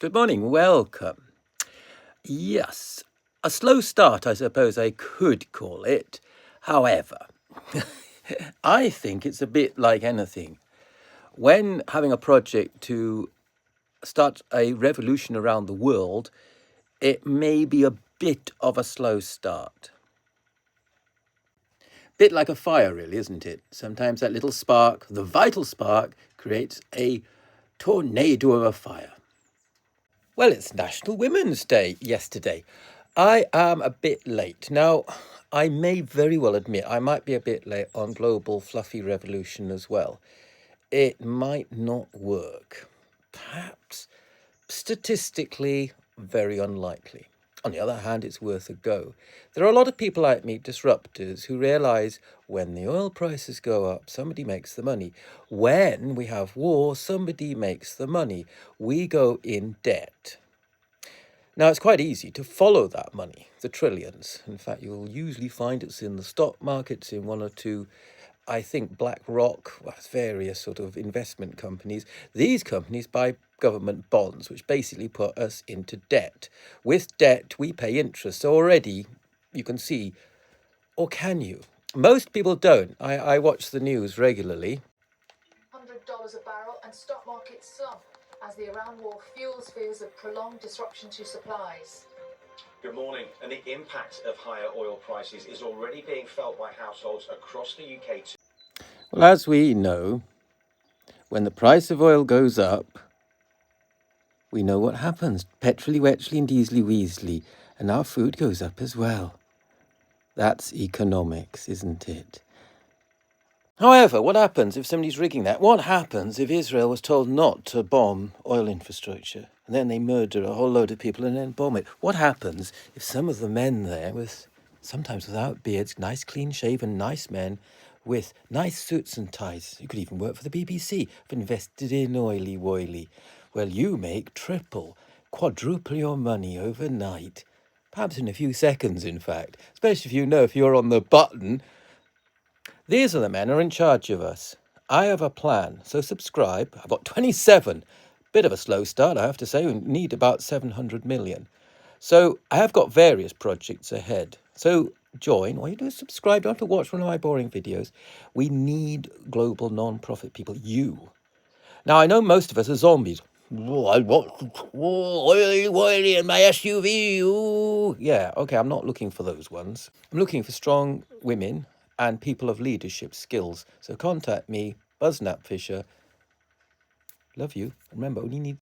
Good morning, welcome. Yes, a slow start, I suppose I could call it. However, I think it's a bit like anything. When having a project to start a revolution around the world, it may be a bit of a slow start. Bit like a fire, really, isn't it? Sometimes that little spark, the vital spark, creates a tornado of a fire. Well, it's National Women's Day yesterday. I am a bit late. Now, I may very well admit I might be a bit late on Global Fluffy Revolution as well. It might not work. Perhaps statistically very unlikely. On the other hand, it's worth a go. There are a lot of people like me, disruptors, who realize when the oil prices go up, somebody makes the money. When we have war, somebody makes the money. We go in debt. Now, it's quite easy to follow that money, the trillions. In fact, you'll usually find it's in the stock markets, in one or two, I think BlackRock, various sort of investment companies. These companies buy government bonds, which basically put us into debt. With debt, we pay interest. So already you can see, or can you? Most people don't. I watch the news regularly. $100 a barrel and stock markets slump as the Iran war fuels fears of prolonged disruption to supplies. Good morning. And the impact of higher oil prices is already being felt by households across the UK too. Well, as we know, when the price of oil goes up, we know what happens. Petrolly, wetchly and diesely, weasley. And our food goes up as well. That's economics, isn't it? However, what happens if somebody's rigging that? What happens if Israel was told not to bomb oil infrastructure and then they murder a whole load of people and then bomb it? What happens if some of the men there, sometimes without beards, nice clean-shaven, nice men with nice suits and ties, you could even work for the BBC, have invested in oily woily? Well, you make triple, quadruple your money overnight. Perhaps in a few seconds, in fact, especially if you know if you're on the button. These are the men who are in charge of us. I have a plan, so subscribe. I've got 27. Bit of a slow start, I have to say. We need about 700 million. So I have got various projects ahead. So join. All you do is subscribe. You don't have to watch one of my boring videos. We need global non-profit people. You. Now, I know most of us are zombies. Oh, I want oily in my SUV. Ooh. Yeah, okay, I'm not looking for those ones. I'm looking for strong women and people of leadership skills. So contact me, Buzz Fisher. Love you. Remember, only need